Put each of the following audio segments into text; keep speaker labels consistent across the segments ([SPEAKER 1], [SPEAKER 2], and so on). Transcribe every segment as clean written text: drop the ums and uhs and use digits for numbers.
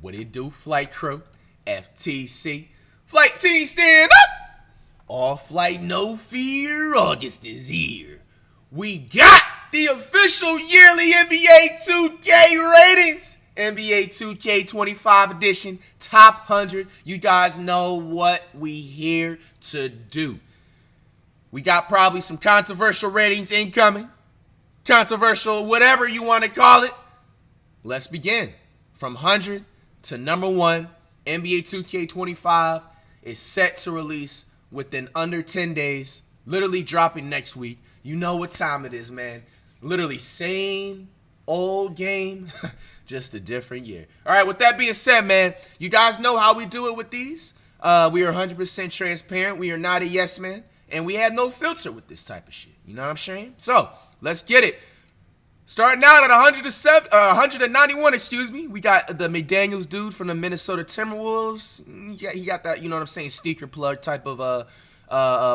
[SPEAKER 1] What it do, flight crew? FTC. Flight team stand up! All flight, no fear. August is here. We got the official yearly NBA 2K ratings. NBA 2K25 edition, top 100. You guys know what we here to do. We got probably some controversial ratings incoming. Controversial, whatever you want to call it. Let's begin. From 100 to number 1, NBA 2K25 is set to release within under 10 days. Literally dropping next week. You know what time it is, man. Literally same old game, just a different year. All right, with that being said, man, you guys know how we do it with these. We are 100% transparent. We are not a yes man. And we had no filter with this type of shit. You know what I'm saying? So, let's get it. Starting out at 191, we got the McDaniels dude from the Minnesota Timberwolves. Yeah, he got that, you know what I'm saying, sneaker plug type of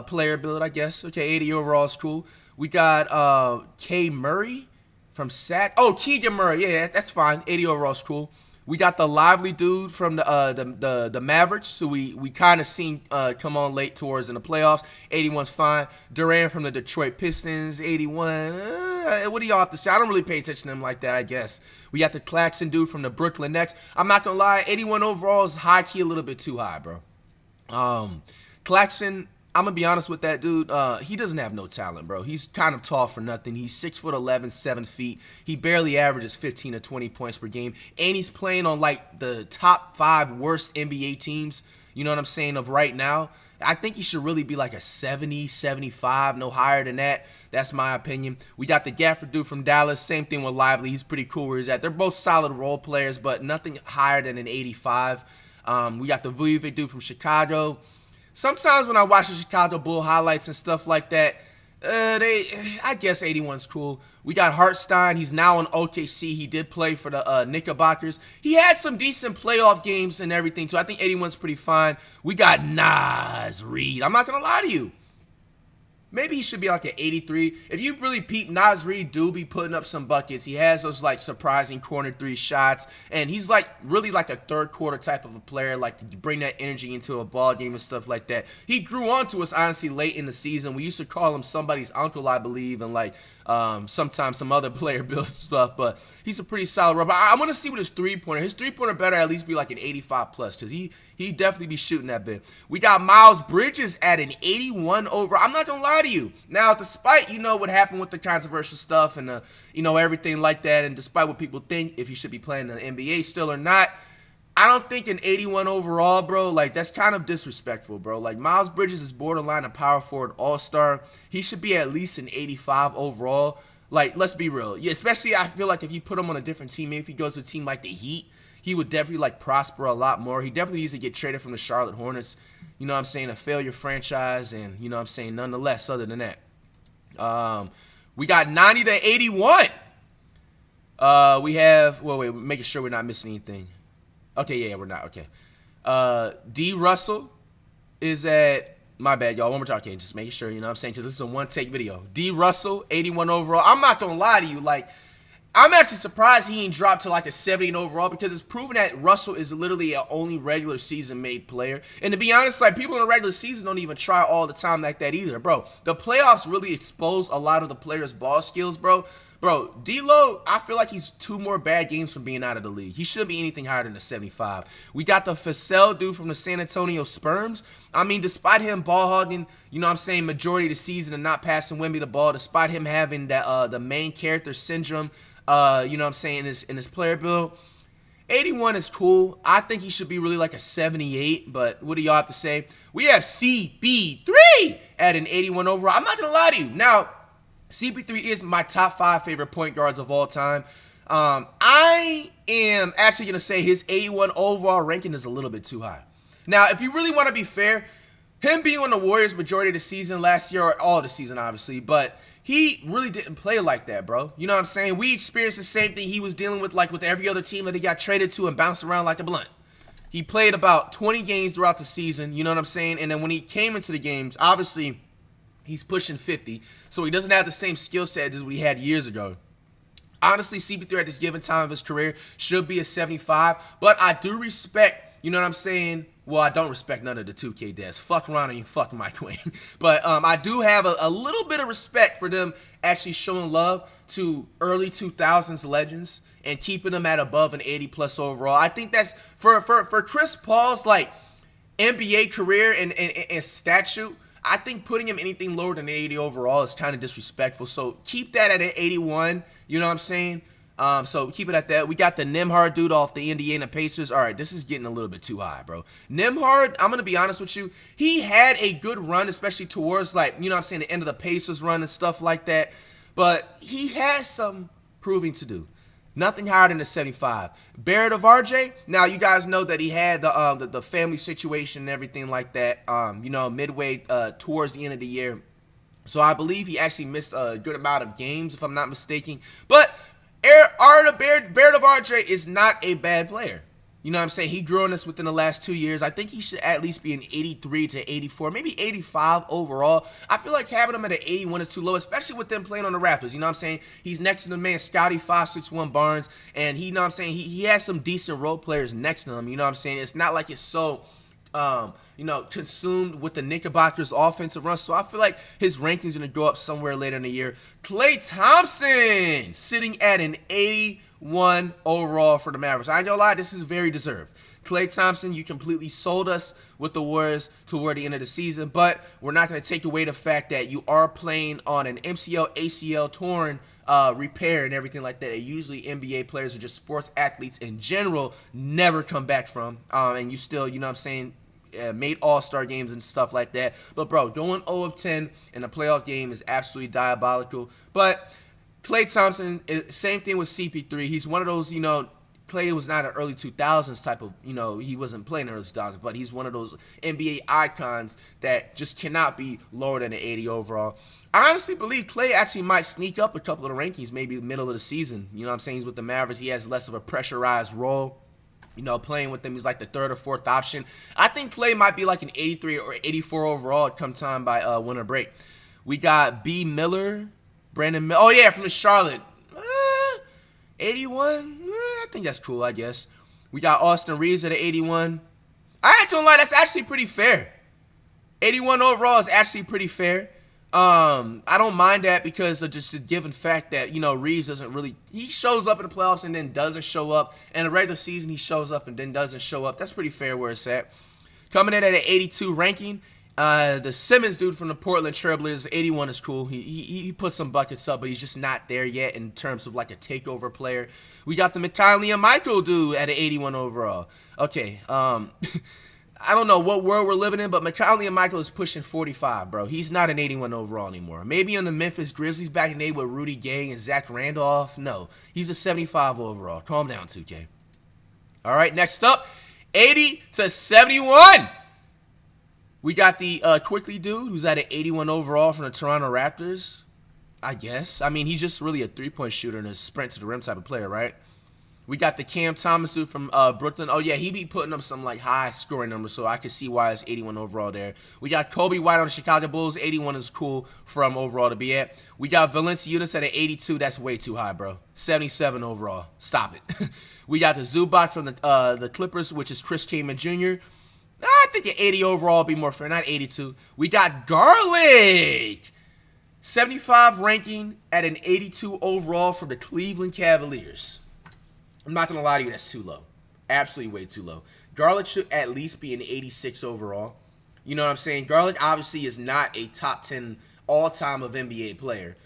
[SPEAKER 1] player build, I guess. Okay, 80 overall is cool. We got K. Murray from Sac. Oh, Keegan Murray. Yeah, that's fine. 80 overall is cool. We got the lively dude from the Mavericks, who we kind of seen come on late towards in the playoffs. 81's fine. Durant from the Detroit Pistons, 81. What do y'all have to say? I don't really pay attention to him like that, I guess. We got the Claxton dude from the Brooklyn Nets. I'm not going to lie, 81 overall is high-key a little bit too high, bro. Claxton, I'm going to be honest with that dude. He doesn't have no talent, bro. He's kind of tall for nothing. He's 6'11", 7 feet. He barely averages 15 to 20 points per game. And he's playing on, like, the top 5 worst NBA teams, you know what I'm saying, of right now. I think he should really be like a 70, 75, no higher than that. That's my opinion. We got the Gafford dude from Dallas. Same thing with Lively. He's pretty cool where he's at. They're both solid role players, but nothing higher than an 85. We got the Vujovic dude from Chicago. Sometimes when I watch the Chicago Bull highlights and stuff like that, I guess 81's cool. We got Hartstein. He's now in OKC. He did play for the Knickerbockers. He had some decent playoff games and everything, so I think 81's pretty fine. We got Naz Reid. I'm not going to lie to you. Maybe he should be like an 83. If you really peep, Naz Reid do be putting up some buckets. He has those like surprising corner 3 shots. And he's like really like a third quarter type of a player. Like to bring that energy into a ball game and stuff like that. He grew on to us honestly late in the season. We used to call him somebody's uncle, I believe. And like sometimes some other player build stuff. But he's a pretty solid rubber. I want to see what his 3-pointer. His 3-pointer better at least be like an 85 plus. Because he definitely be shooting that bit. We got Miles Bridges at an 81 over. I'm not going to lie to you. Now, despite, you know, what happened with the controversial stuff and, you know, everything like that, and despite what people think if he should be playing in the NBA still or not, I don't think an 81 overall, bro, like, that's kind of disrespectful, bro. Like, Miles Bridges is borderline a power forward all-star. He should be at least an 85 overall. Like, let's be real. Yeah, especially I feel like if you put him on a different team, maybe if he goes to a team like the Heat, he would definitely, like, prosper a lot more. He definitely needs to get traded from the Charlotte Hornets. You know what I'm saying? A failure franchise, and, you know what I'm saying, nonetheless, other than that. We got 90 to 81. We have, well, wait, making sure we're not missing anything. Okay, yeah, we're not. Okay. D. Russell is at, my bad, y'all. One more time. Okay, just making sure, you know what I'm saying, because this is a one-take video. D. Russell, 81 overall. I'm not going to lie to you. Like, I'm actually surprised he ain't dropped to like a 70 overall because it's proven that Russell is literally an only regular season made player. And to be honest, like people in the regular season don't even try all the time like that either, bro. The playoffs really expose a lot of the players' ball skills, bro. Bro, D-Lo, I feel like he's 2 more bad games from being out of the league. He shouldn't be anything higher than a 75. We got the Vassell dude from the San Antonio Sperms. I mean, despite him ball hogging, you know what I'm saying, majority of the season and not passing Wemby the ball, despite him having that the main character syndrome, you know what I'm saying, in his player build, 81 is cool. I think he should be really like a 78, but what do y'all have to say? We have CP3 at an 81 overall. I'm not going to lie to you. Now, CP3 is my top 5 favorite point guards of all time. I am actually going to say his 81 overall ranking is a little bit too high. Now, if you really want to be fair, him being on the Warriors majority of the season last year, or all the season, obviously, but he really didn't play like that, bro. You know what I'm saying? We experienced the same thing he was dealing with, like with every other team that he got traded to and bounced around like a blunt. He played about 20 games throughout the season, you know what I'm saying? And then when he came into the games, obviously, he's pushing 50, so he doesn't have the same skill set as we had years ago. Honestly, CP3 at this given time of his career should be a 75, but I do respect, you know what I'm saying? Well, I don't respect none of the 2K devs. Fuck Ronnie and fuck Mike Wayne. But I do have a little bit of respect for them actually showing love to early 2000s legends and keeping them at above an 80 plus overall. I think that's for Chris Paul's like NBA career and statute. I think putting him anything lower than an 80 overall is kind of disrespectful. So keep that at an 81. You know what I'm saying? So keep it at that. We got the Nembhard dude off the Indiana Pacers. All right, this is getting a little bit too high, bro. Nembhard, I'm going to be honest with you. He had a good run, especially towards, like, you know what I'm saying, the end of the Pacers run and stuff like that. But he has some proving to do. Nothing higher than a 75. Barrett of RJ. Now you guys know that he had the family situation and everything like that. You know, midway towards the end of the year. So I believe he actually missed a good amount of games, if I'm not mistaken. But Barrett of RJ is not a bad player. You know what I'm saying? He grew on us within the last 2 years. I think he should at least be an 83 to 84, maybe 85 overall. I feel like having him at an 81 is too low, especially with them playing on the Raptors. You know what I'm saying? He's next to the man, Scotty 561 Barnes, and you know what I'm saying? He has some decent role players next to him. You know what I'm saying? It's not like it's so you know, consumed with the Knickerbockers offensive run. So I feel like his ranking's going to go up somewhere later in the year. Klay Thompson sitting at an 81 overall for the Mavericks. I ain't gonna lie, this is very deserved. Klay Thompson, you completely sold us with the Warriors toward the end of the season, but we're not going to take away the fact that you are playing on an MCL, ACL torn repair and everything like that. And usually NBA players or just sports athletes in general never come back from. And you still, you know what I'm saying, made all-star games and stuff like that. But, bro, going 0 of 10 in a playoff game is absolutely diabolical. But Klay Thompson, same thing with CP3. He's one of those, you know, Klay was not an early 2000s type of, you know, he wasn't playing in early 2000s, but he's one of those NBA icons that just cannot be lower than an 80 overall. I honestly believe Klay actually might sneak up a couple of the rankings, maybe middle of the season. You know what I'm saying? He's with the Mavericks. He has less of a pressurized role. You know, playing with them, he's like the third or fourth option. I think Klay might be like an 83 or 84 overall come time by winter break. We got B. Miller, Brandon Miller. Oh, yeah, from the Charlotte. 81? I think that's cool, I guess. We got Austin Reeves at an 81. I ain't gonna lie, that's actually pretty fair. 81 overall is actually pretty fair. I don't mind that because of just the given fact that, you know, Reeves doesn't really, he shows up in the playoffs and then doesn't show up. In the regular season, he shows up and then doesn't show up. That's pretty fair where it's at. Coming in at an 82 ranking, the Simmons dude from the Portland Trailblazers, 81 is cool. He put some buckets up, but he's just not there yet in terms of like a takeover player. We got the Mikhail and Michael dude at an 81 overall. Okay, I don't know what world we're living in, but Mikhail and Michael is pushing 45, bro. He's not an 81 overall anymore. Maybe on the Memphis Grizzlies back in the day with Rudy Gay and Zach Randolph. No, he's a 75 overall. Calm down, 2K. All right, next up, 80 to 71. We got the Quickly dude who's at an 81 overall from the Toronto Raptors, I guess. I mean, he's just really a three-point shooter and a sprint to the rim type of player, right? We got the Cam Thomas dude from Brooklyn. Oh, yeah, he be putting up some, like, high-scoring numbers, so I can see why it's 81 overall there. We got Kobe White on the Chicago Bulls. 81 is cool from overall to be at. We got Valanciunas at an 82. That's way too high, bro. 77 overall. Stop it. We got the Zubac from the Clippers, which is Chris Kaman Jr., I think an 80 overall would be more fair, not 82. We got Garlic. 75 ranking at an 82 overall for the Cleveland Cavaliers. I'm not going to lie to you, that's too low. Absolutely way too low. Garlic should at least be an 86 overall. You know what I'm saying? Garlic obviously is not a top 10 all-time of NBA player.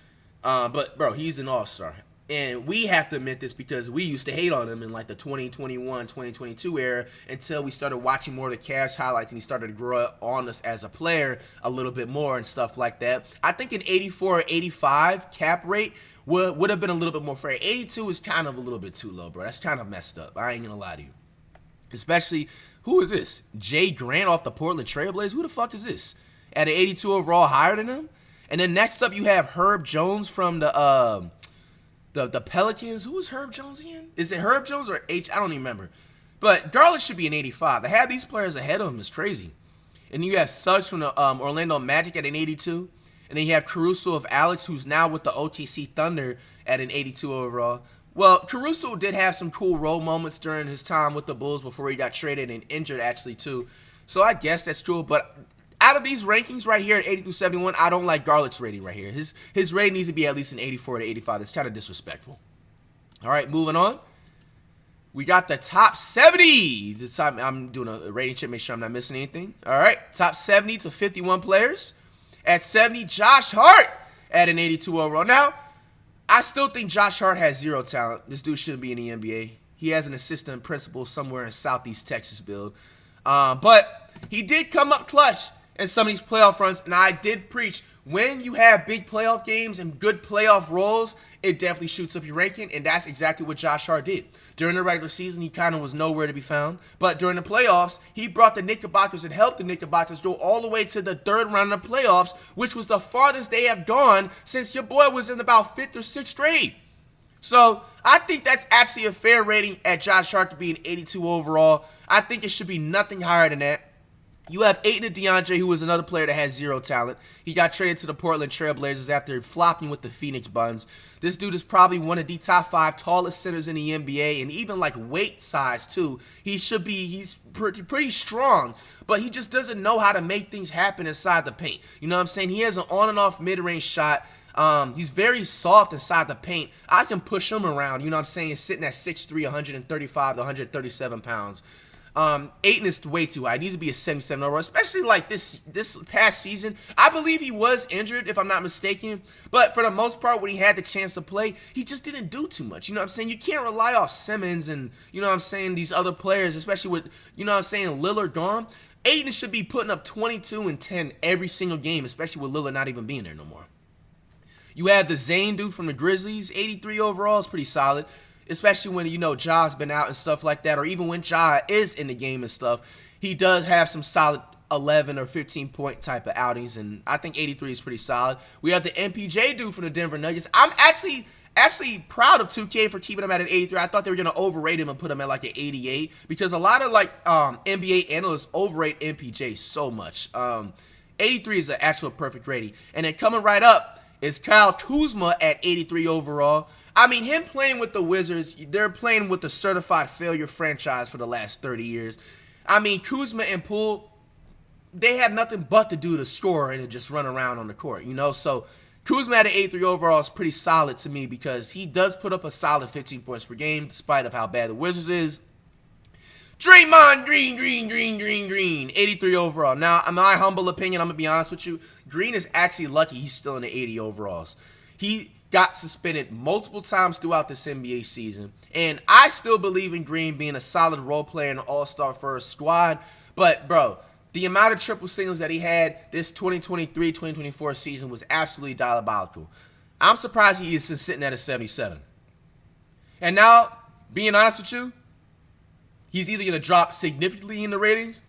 [SPEAKER 1] But, bro, he's an all-star. And we have to admit this because we used to hate on him in like the 2021, 2022 era until we started watching more of the Cavs highlights and he started to grow on us as a player a little bit more and stuff like that. I think an 84 or 85 cap rate would have been a little bit more fair. 82 is kind of a little bit too low, bro. That's kind of messed up. I ain't going to lie to you. Especially, who is this? Jay Grant off the Portland Trailblazers? Who the fuck is this? At an 82 overall higher than him? And then next up you have Herb Jones from the Pelicans. Who is Herb Jones again? Is it Herb Jones or H? I don't even remember. But Garland should be an 85. To have these players ahead of him is crazy. And you have Suggs from the Orlando Magic at an 82. And then you have Caruso of Alex, who's now with the OKC Thunder at an 82 overall. Well, Caruso did have some cool role moments during his time with the Bulls before he got traded and injured, actually, too. So I guess that's cool. But out of these rankings right here at 80 through 71, I don't like Garlick's rating right here. His rating needs to be at least an 84 to 85. That's kind of disrespectful. All right, moving on. We got the top 70. I'm doing a rating check, make sure I'm not missing anything. All right, top 70 to 51 players. At 70, Josh Hart at an 82 overall. Now, I still think Josh Hart has zero talent. This dude shouldn't be in the NBA. He has an assistant principal somewhere in Southeast Texas build. But he did come up clutch in some of these playoff runs, and I did preach, when you have big playoff games and good playoff roles, it definitely shoots up your ranking, and that's exactly what Josh Hart did. During the regular season, he kind of was nowhere to be found, but during the playoffs, he brought the Knickerbockers and helped the Knickerbockers go all the way to the third round of the playoffs, which was the farthest they have gone since your boy was in about 5th or 6th grade. So I think that's actually a fair rating at Josh Hart to be an 82 overall. I think it should be nothing higher than that. You have Ayton DeAndre, who was another player that has zero talent. He got traded to the Portland Trail Blazers after flopping with the Phoenix Suns. This dude is probably one of the top 5 tallest centers in the NBA, and even like weight size too. He's pretty strong, but he just doesn't know how to make things happen inside the paint. You know what I'm saying? He has an on and off mid-range shot. He's very soft inside the paint. I can push him around, you know what I'm saying, sitting at 6'3", 135 to 137 pounds. Ayton is way too high. He needs to be a 77 overall, especially like this past season. I believe he was injured, if I'm not mistaken, but for the most part, when he had the chance to play, he just didn't do too much. You know what I'm saying? You can't rely off Simmons and, you know what I'm saying, these other players, especially with, you know what I'm saying, Lillard gone. Ayton should be putting up 22 and 10 every single game, especially with Lillard not even being there no more. You have the Zane dude from the Grizzlies, 83 overall is pretty solid. Especially when, you know, Ja's been out and stuff like that, or even when Ja is in the game and stuff, he does have some solid 11 or 15-point type of outings, and I think 83 is pretty solid. We have the MPJ dude from the Denver Nuggets. I'm actually proud of 2K for keeping him at an 83. I thought they were going to overrate him and put him at like an 88, because a lot of like NBA analysts overrate MPJ so much. 83 is an actual perfect rating. And then coming right up is Kyle Kuzma at 83 overall. I mean, him playing with the Wizards, they're playing with the certified failure franchise for the last 30 years. I mean, Kuzma and Poole, they have nothing but to do to score and to just run around on the court, you know? So Kuzma at an 83 overall is pretty solid to me, because he does put up a solid 15 points per game despite of how bad the Wizards is. Draymond Green, 83 overall. Now, in my humble opinion, I'm going to be honest with you, Green is actually lucky he's still in the 80 overalls. He got suspended multiple times throughout this NBA season, and I still believe in Green being a solid role player in an all-star for a squad, but bro, the amount of triple singles that he had this 2023-2024 season was absolutely diabolical. I'm surprised he is sitting at a 77. And now, being honest with you, he's either going to drop significantly in the ratings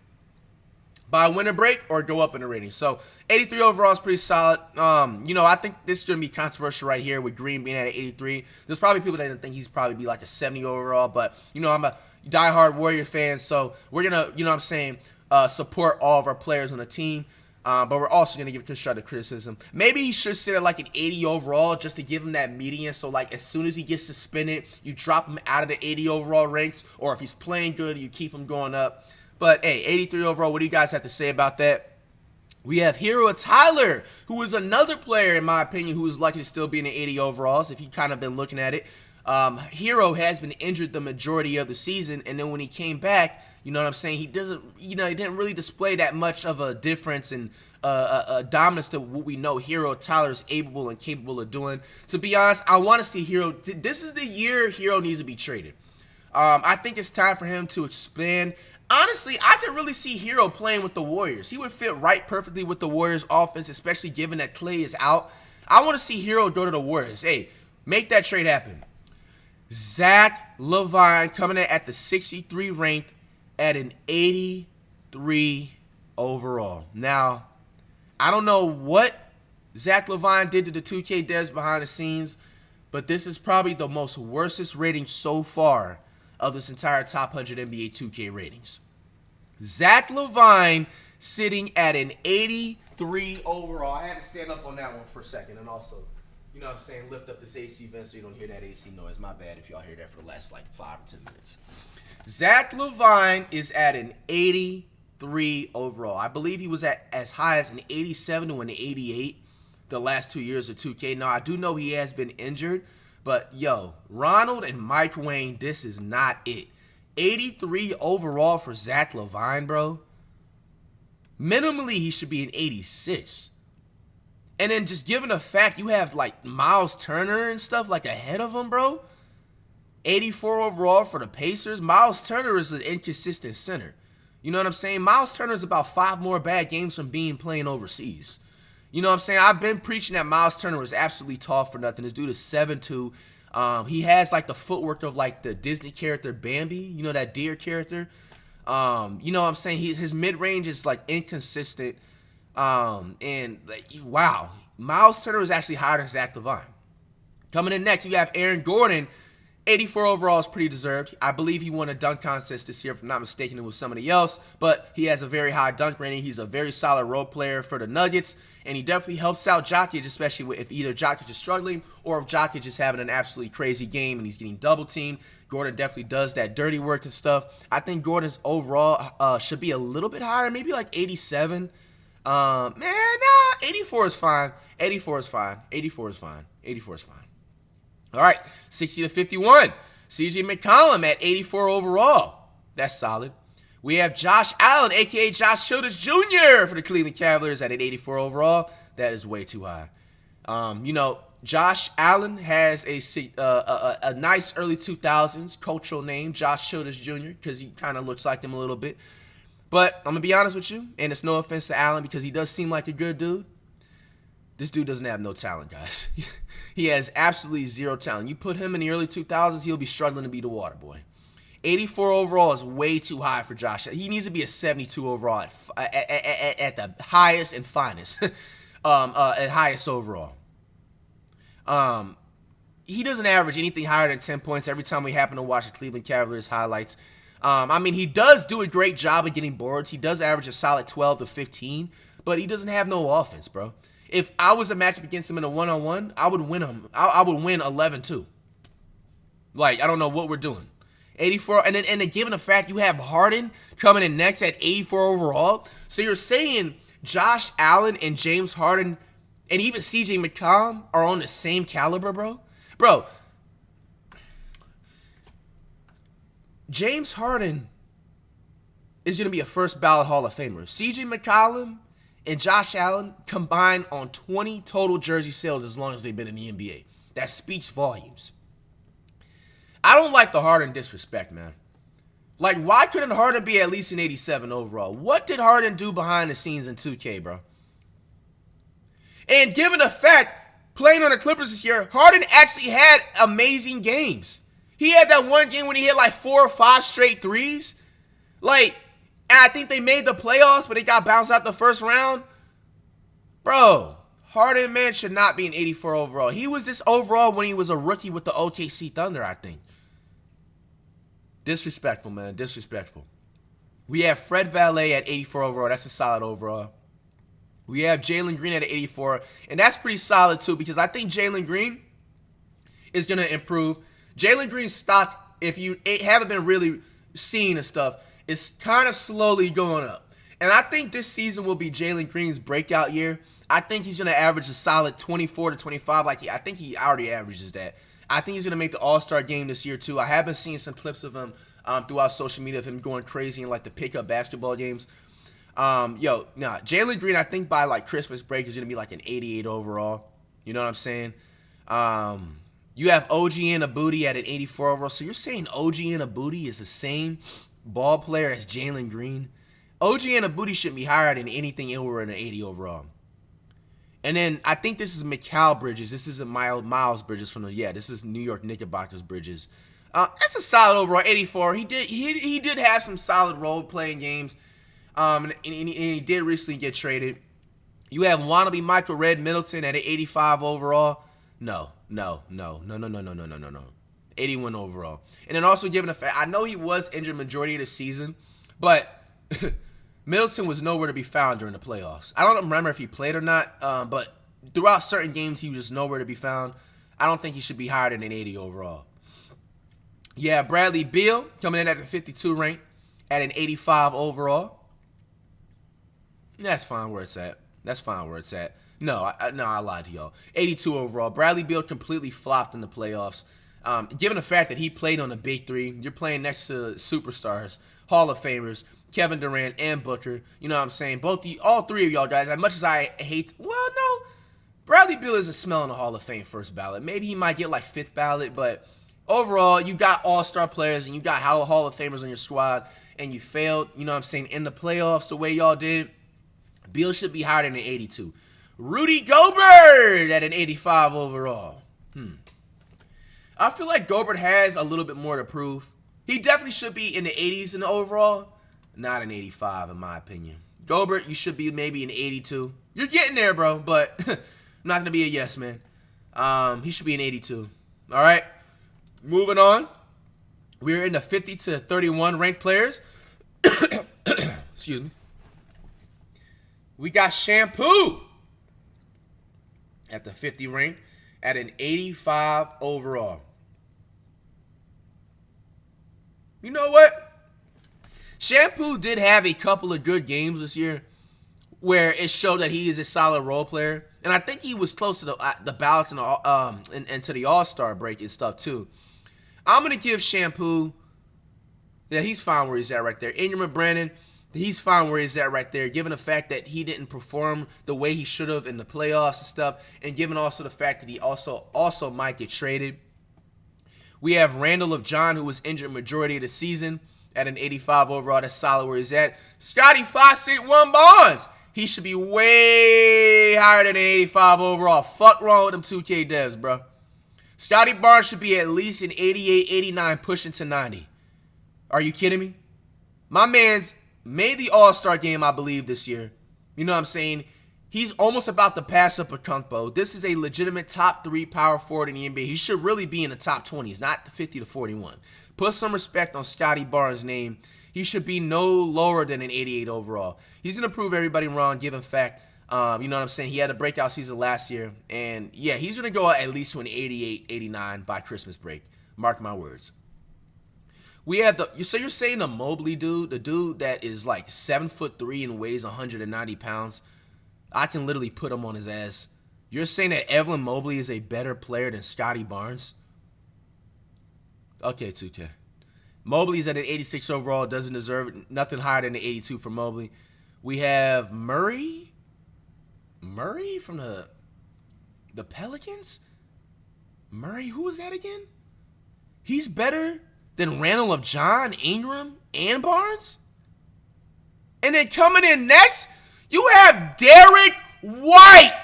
[SPEAKER 1] by winter break or go up in the ratings. So 83 overall is pretty solid. You know, I think this is going to be controversial right here with Green being at an 83. There's probably people that think he's probably be like a 70 overall, but, you know, I'm a diehard Warrior fan, so we're going to, you know what I'm saying, support all of our players on the team, but we're also going to give constructive criticism. Maybe he should sit at like an 80 overall just to give him that median, so like as soon as he gets suspended, you drop him out of the 80 overall ranks, or if he's playing good, you keep him going up. But, hey, 83 overall, what do you guys have to say about that? We have Hero Tyler, who is another player, in my opinion, who is lucky to still be in the 80 overalls, if you've kind of been looking at it. Hero has been injured the majority of the season, and then when he came back, you know what I'm saying, he didn't really display that much of a difference and a dominance to what we know Hero Tyler is able and capable of doing. To be honest, I want to see Hero. This is the year Hero needs to be traded. I think it's time for him to expand. Honestly, I could really see Hero playing with the Warriors. He would fit right perfectly with the Warriors offense, especially given that Klay is out. I want to see Hero go to the Warriors. Hey, make that trade happen. Zach LaVine coming in at the 63 ranked at an 83 overall. Now, I don't know what Zach LaVine did to the 2K devs behind the scenes, but this is probably the most worstest rating so far of this entire top 100 NBA 2K ratings. Zach LaVine sitting at an 83 overall. I had to stand up on that one for a second, and also, you know what I'm saying, lift up this AC vent so you don't hear that AC noise. My bad if y'all hear that for the last like 5 to 10 minutes. Zach LaVine is at an 83 overall. I believe he was at as high as an 87 to an 88 the last 2 years of 2K. Now, I do know he has been injured, but yo, Ronald and Mike Wayne, this is not it. 83 overall for Zach LaVine, bro. Minimally, he should be an 86. And then just given the fact you have like Miles Turner and stuff like ahead of him, bro. 84 overall for the Pacers. Miles Turner is an inconsistent center. You know what I'm saying? Miles Turner is about 5 more bad games from playing overseas. You know what I'm saying? I've been preaching that Miles Turner was absolutely tall for nothing. This dude is 7'2". He has like the footwork of like the Disney character Bambi. You know that deer character? You know what I'm saying? His mid-range is like inconsistent. And like, wow, Miles Turner is actually higher than Zach LaVine. Coming in next, you have Aaron Gordon. 84 overall is pretty deserved. I believe he won a dunk contest this year, if I'm not mistaken. It was somebody else, but he has a very high dunk rating. He's a very solid role player for the Nuggets, and he definitely helps out Jokic, especially if either Jokic is struggling or if Jokic is having an absolutely crazy game and he's getting double teamed. Gordon definitely does that dirty work and stuff. I think Gordon's overall should be a little bit higher, maybe like 87. 84 is fine. 84 is fine. 84 is fine. 84 is fine. All right, 60 to 51. CJ McCollum at 84 overall. That's solid. We have Josh Allen, a.k.a. Josh Childers Jr. for the Cleveland Cavaliers at an 84 overall. That is way too high. You know, Josh Allen has a nice early 2000s cultural name, Josh Childers Jr., because he kind of looks like him a little bit. But I'm going to be honest with you, and it's no offense to Allen because he does seem like a good dude. This dude doesn't have no talent, guys. He has absolutely zero talent. You put him in the early 2000s, he'll be struggling to be the water boy. 84 overall is way too high for Josh. He needs to be a 72 overall at the highest and finest, at highest overall. He doesn't average anything higher than 10 points every time we happen to watch the Cleveland Cavaliers highlights. I mean, he does do a great job of getting boards. He does average a solid 12 to 15, but he doesn't have no offense, bro. If I was a matchup against him in a one-on-one, I would win him. I would win 11-2. Like, I don't know what we're doing. 84, and then given the fact you have Harden coming in next at 84 overall, so you're saying Josh Allen and James Harden and even CJ McCollum are on the same caliber, bro? Bro, James Harden is going to be a first ballot Hall of Famer. CJ McCollum and Josh Allen combined on 20 total jersey sales as long as they've been in the NBA. That speaks volumes. I don't like the Harden disrespect, man. Like, why couldn't Harden be at least an 87 overall? What did Harden do behind the scenes in 2K, bro? And given the fact, playing on the Clippers this year, Harden actually had amazing games. He had that one game when he hit like 4 or 5 straight threes. Like, and I think they made the playoffs, but they got bounced out the first round. Bro, Harden, man, should not be an 84 overall. He was this overall when he was a rookie with the OKC Thunder, I think. Disrespectful, man. Disrespectful. We have Fred Valet at 84 overall. That's a solid overall. We have Jalen Green at 84, and that's pretty solid, too, because I think Jalen Green is going to improve. Jalen Green's stock, if you haven't been really seeing and stuff, is kind of slowly going up. And I think this season will be Jalen Green's breakout year. I think he's going to average a solid 24 to 25. I think he already averages that. I think he's going to make the All-Star game this year, too. I have been seeing some clips of him throughout social media of him going crazy in, like, the pickup basketball games. Jalen Green, I think by, like, Christmas break is going to be, like, an 88 overall. You know what I'm saying? You have OG Anunoby at an 84 overall. So you're saying OG Anunoby is the same ball player as Jalen Green? OG Anunoby shouldn't be higher than anything over an 80 overall. And then I think this is Mikal Bridges. This isn't Miles Bridges from this is New York Knickerbockers Bridges. That's a solid overall 84. He did have some solid role playing games. And he did recently get traded. You have wannabe Michael Red Middleton at an 85 overall. No. 81 overall. And then also given the fact, I know he was injured majority of the season, but Middleton was nowhere to be found during the playoffs. I don't remember if he played or not, but throughout certain games, he was just nowhere to be found. I don't think he should be higher than an 80 overall. Yeah, Bradley Beal coming in at the 52 rank at an 85 overall. That's fine where it's at. That's fine where it's at. No, I lied to y'all. 82 overall. Bradley Beal completely flopped in the playoffs. Given the fact that he played on the big three, you're playing next to superstars, Hall of Famers, Kevin Durant and Booker. You know what I'm saying? All three of y'all guys, as much as I hate, well, no, Bradley Beal isn't smelling the Hall of Fame first ballot. Maybe he might get like fifth ballot, but overall, you got all-star players and you got Hall of Famers on your squad, and you failed, you know what I'm saying, in the playoffs the way y'all did. Beal should be higher than an 82. Rudy Gobert at an 85 overall. I feel like Gobert has a little bit more to prove. He definitely should be in the 80s in the overall, not an 85 in my opinion. Gobert, you should be maybe an 82. You're getting there, bro, but I'm not going to be a yes man. He should be an 82. All right, moving on. We're in the 50 to 31 ranked players. Excuse me. We got Shampoo at the 50 rank at an 85 overall. You know what? Shampoo did have a couple of good games this year where it showed that he is a solid role player. And I think he was close to the balance and to the All-Star break and stuff too. I'm going to give Shampoo, yeah, he's fine where he's at right there. Ingram and Brandon, he's fine where he's at right there, given the fact that he didn't perform the way he should have in the playoffs and stuff, and given also the fact that he also might get traded. We have Randall of John, who was injured majority of the season at an 85 overall. That's solid where he's at. Scotty Fawcett, one Bonds. He should be way higher than an 85 overall. Fuck wrong with them 2K devs, bro. Scotty Barnes should be at least an 88, 89, pushing to 90. Are you kidding me? My man's made the All-Star game, I believe, this year. You know what I'm saying? He's almost about to pass up Okonkwo. This is a legitimate top 3 power forward in the NBA. He should really be in the top 20s, not the 50 to 41. Put some respect on Scotty Barnes' name. He should be no lower than an 88 overall. He's going to prove everybody wrong, given fact, you know what I'm saying? He had a breakout season last year. And, yeah, he's going to go at least to an 88, 89 by Christmas break. Mark my words. We have so you're saying the Mobley dude, the dude that is like 7'3" and weighs 190 pounds, I can literally put him on his ass. You're saying that Evan Mobley is a better player than Scotty Barnes? Okay, 2K. Mobley's at an 86 overall, doesn't deserve it. Nothing higher than an 82 for Mobley. We have Murray from the Pelicans? Murray, who is that again? He's better than Randall of John, Ingram, and Barnes? And then coming in next, you have Derek White.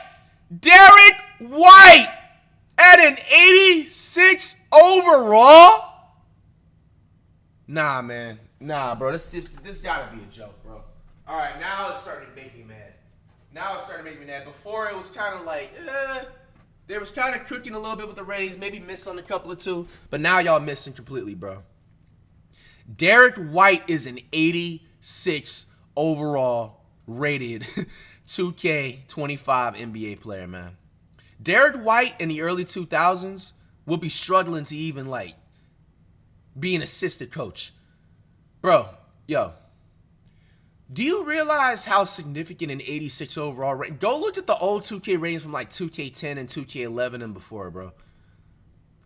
[SPEAKER 1] Derek White at an 86 overall? Nah, man. Nah, bro. This gotta be a joke, bro. All right, now it's starting to make me mad. Before, it was kind of like, they was kind of cooking a little bit with the ratings, maybe missed on a couple of two, but now y'all missing completely, bro. Derek White is an 86 overall rated 2K25 NBA player, man. Derek White in the early 2000s will be struggling to even, like, be an assistant coach. Bro, yo. Do you realize how significant an 86 overall rating? Go look at the old 2K ratings from like 2K10 and 2K11 and before, bro.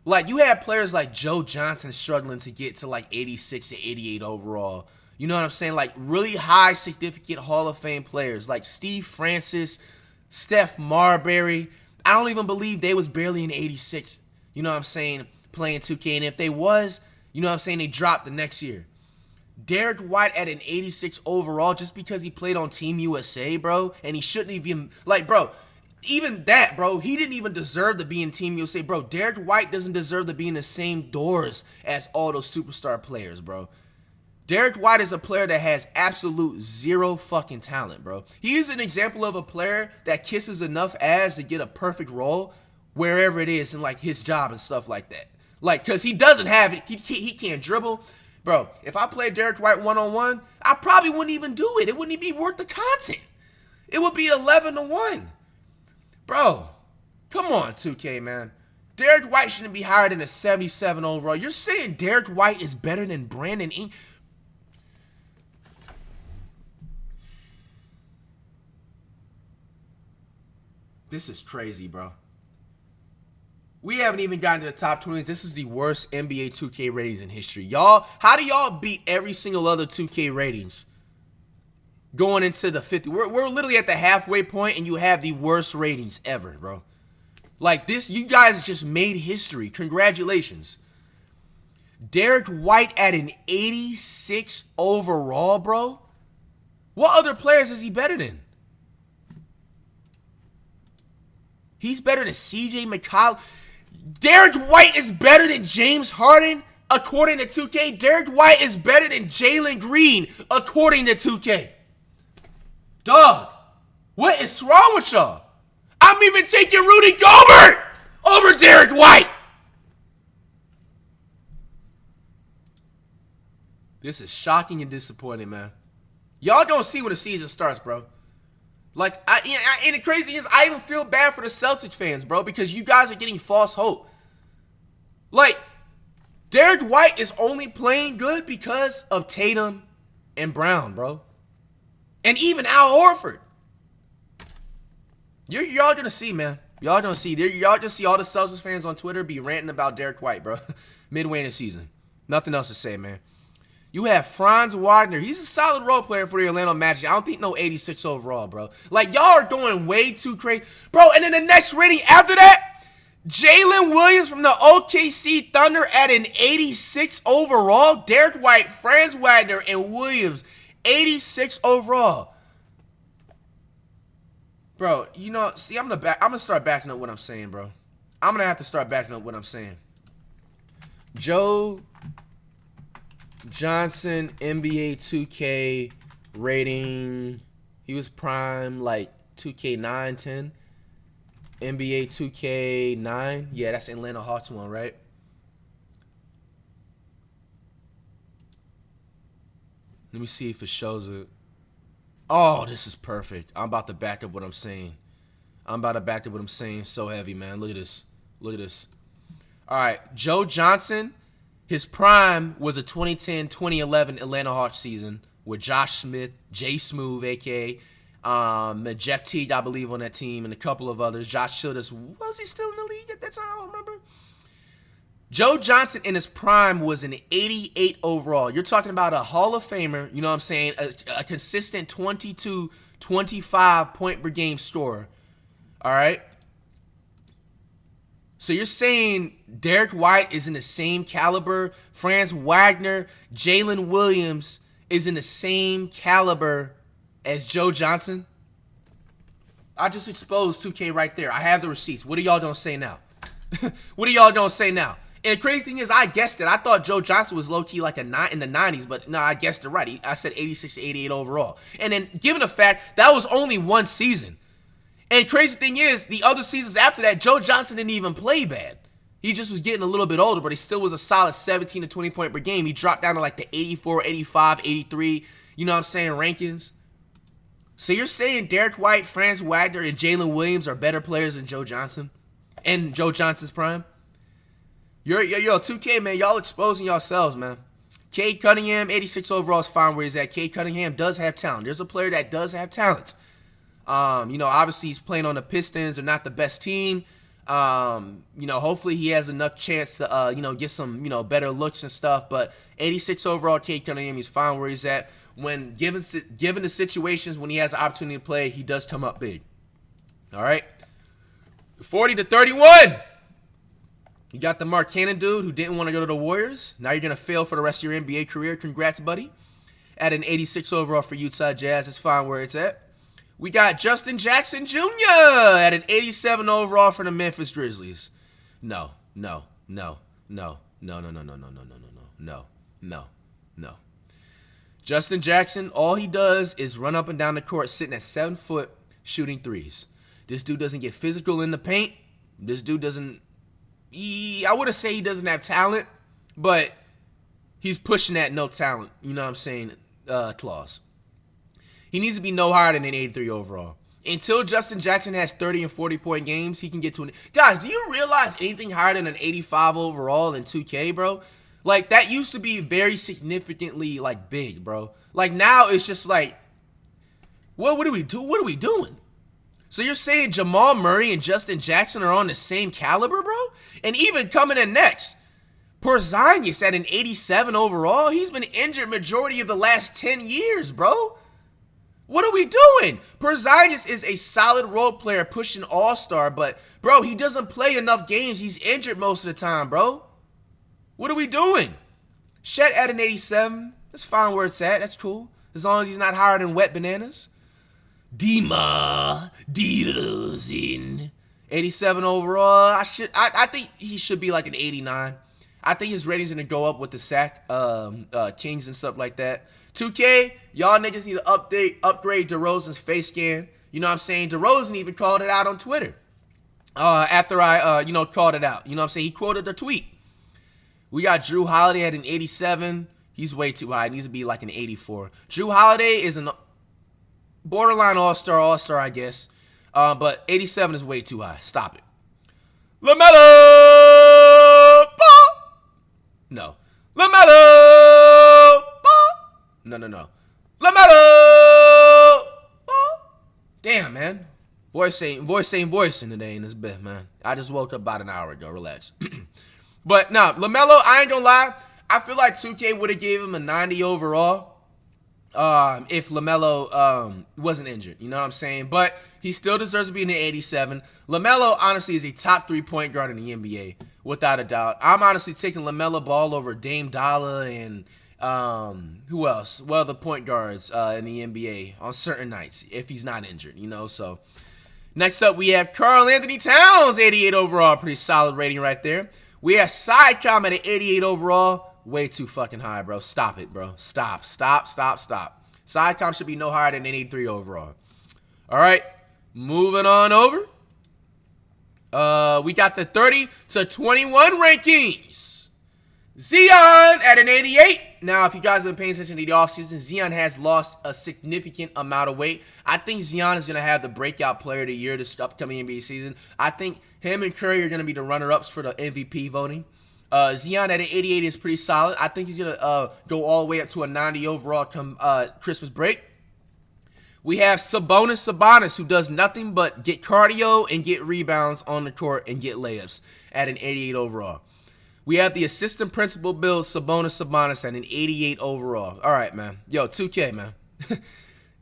[SPEAKER 1] Like, you had players like Joe Johnson struggling to get to like 86 to 88 overall. You know what I'm saying? Like, really high, significant Hall of Fame players like Steve Francis, Steph Marbury. I don't even believe they was barely an 86, you know what I'm saying, playing 2K. And if they was, you know what I'm saying, they dropped the next year. Derek White at an 86 overall just because he played on Team USA, bro, and he shouldn't even, like, bro, even that, bro, he didn't even deserve to be in Team USA, bro. Derek White doesn't deserve to be in the same doors as all those superstar players, bro. Derek White is a player that has absolute zero fucking talent, bro. He is an example of a player that kisses enough ass to get a perfect role wherever it is in, like, his job and stuff like that. Like, because he doesn't have it. He can't dribble. Bro, if I played Derek White one-on-one, I probably wouldn't even do it. It wouldn't even be worth the content. It would be 11-1. Bro, come on, 2K, man. Derek White shouldn't be higher than a 77 overall. You're saying Derek White is better than Brandon Ingram? This is crazy, bro. We haven't even gotten to the top 20s. This is the worst NBA 2K ratings in history. Y'all, how do y'all beat every single other 2K ratings going into the 50? We're literally at the halfway point, and you have the worst ratings ever, bro. Like this, you guys just made history. Congratulations. Derek White at an 86 overall, bro. What other players is he better than? He's better than CJ McCollum. Derek White is better than James Harden, according to 2K. Derek White is better than Jalen Green, according to 2K. Dog, what is wrong with y'all? I'm even taking Rudy Gobert over Derek White. This is shocking and disappointing, man. Y'all don't see when the season starts, bro. Like, and the crazy thing is, I even feel bad for the Celtics fans, bro, because you guys are getting false hope. Like, Derek White is only playing good because of Tatum and Brown, bro. And even Al Horford. Y'all gonna see, man. Y'all gonna see. Y'all just see all the Celtics fans on Twitter be ranting about Derek White, bro. Midway in the season. Nothing else to say, man. You have Franz Wagner. He's a solid role player for the Orlando Magic. I don't think no 86 overall, bro. Like, y'all are going way too crazy. Bro, and then the next rating after that, Jalen Williams from the OKC Thunder at an 86 overall. Derek White, Franz Wagner, and Williams, 86 overall. Bro, you know, see, I'm gonna start backing up what I'm saying, bro. I'm gonna have to start backing up what I'm saying. Joe Johnson, NBA 2K rating. He was prime like 2K 9, 10. NBA 2K 9. Yeah, that's Atlanta Hawks one, right? Let me see if it shows it. Oh, this is perfect. I'm about to back up what I'm saying. So heavy, man. Look at this. Look at this. All right, Joe Johnson. His prime was a 2010-2011 Atlanta Hawks season with Josh Smith, Jay Smooth, a.k.a. Jeff Teague, I believe, on that team, and a couple of others. Josh Childress, was he still in the league at that time? I don't remember. Joe Johnson in his prime was an 88 overall. You're talking about a Hall of Famer, you know what I'm saying, a consistent 22, 25 point per game scorer. All right? So you're saying Derek White is in the same caliber, Franz Wagner, Jalen Williams is in the same caliber as Joe Johnson? I just exposed 2K right there. I have the receipts. What are y'all gonna say now? What are y'all gonna say now? And the crazy thing is, I guessed it. I thought Joe Johnson was low-key like a 9 in the 90s, but no, I guessed it right. I said 86 to 88 overall. And then, given the fact that was only one season, and crazy thing is, the other seasons after that, Joe Johnson didn't even play bad. He just was getting a little bit older, but he still was a solid 17 to 20 point per game. He dropped down to like the 84, 85, 83, you know what I'm saying, rankings. So you're saying Derek White, Franz Wagner, and Jalen Williams are better players than Joe Johnson? And Joe Johnson's prime? Yo, 2K, man, y'all exposing yourselves, man. Cade Cunningham, 86 overall is fine where he's at. Cade Cunningham does have talent. There's a player that does have talent. You know, obviously he's playing on the Pistons. They're not the best team. You know, hopefully he has enough chance to, you know, get some, you know, better looks and stuff. But 86 overall, Cade Cunningham, he's fine where he's at. When given the situations when he has the opportunity to play, he does come up big. All right. 40 to 31. You got the Mark Cannon dude who didn't want to go to the Warriors. Now you're going to fail for the rest of your NBA career. Congrats, buddy. At an 86 overall for Utah Jazz. It's fine where it's at. We got Justin Jackson Jr. at an 87 overall for the Memphis Grizzlies. No. Justin Jackson, all he does is run up and down the court sitting at 7 foot shooting threes. This dude doesn't get physical in the paint. This dude doesn't... I wouldn't say he doesn't have talent, but He's pushing that no talent, you know what I'm saying, clause. He needs to be no higher than an 83 overall. Until Justin Jackson has 30 and 40-point games, he can get to an... Guys, do you realize anything higher than an 85 overall in 2K, bro? Like, that used to be very significantly, like, big, bro. Like, now it's just like, what do we do? What are we doing? So you're saying Jamal Murray and Justin Jackson are on the same caliber, bro? And even coming in next, Porzingis at an 87 overall? He's been injured majority of the last 10 years, bro. What are we doing? Porzingis is a solid role player pushing all-star, but, bro, he doesn't play enough games. He's injured most of the time, bro. What are we doing? Shet at an 87. That's fine where it's at. That's cool. As long as he's not higher than Wet Bananas. Dima DeRozan. 87 overall. I think he should be like an 89. I think his rating's going to go up with the sack kings and stuff like that. 2K, y'all niggas need to upgrade DeRozan's face scan. You know what I'm saying? DeRozan even called it out on Twitter. After I, called it out. You know what I'm saying? He quoted the tweet. We got Drew Holiday at an 87. He's way too high. He needs to be like an 84. Drew Holiday is an borderline all-star, I guess. But 87 is way too high. Stop it. LaMelo! No. LaMelo! No. LaMelo! Damn, man. Voice ain't voicing today in this bed, man. I just woke up about an hour ago. Relax. But, nah, LaMelo, I ain't gonna lie. I feel like 2K would have gave him a 90 overall if LaMelo wasn't injured. You know what I'm saying? But he still deserves to be in the 87. LaMelo, honestly, is a top 3-point guard in the NBA, without a doubt. I'm honestly taking LaMelo Ball over Dame Dollar and who else? Well, the point guards in the NBA on certain nights if he's not injured, you know. So next up, we have Karl Anthony Towns, 88 overall. Pretty solid rating right there. We have Siakam at an 88 overall. Way too fucking high, bro. Stop it, bro. Stop. Siakam should be no higher than an 83 overall. All right, moving on over. We got the 30 to 21 rankings. Zion at an 88. Now, if you guys have been paying attention to the offseason, Zion has lost a significant amount of weight. I think Zion is going to have the breakout player of the year this upcoming NBA season. I think him and Curry are going to be the runner-ups for the MVP voting. Zion at an 88 is pretty solid. I think he's going to go all the way up to a 90 overall come Christmas break. We have Sabonis, who does nothing but get cardio and get rebounds on the court and get layups at an 88 overall. We have the assistant principal build Sabonis at an 88 overall. All right, man. Yo, 2K, man.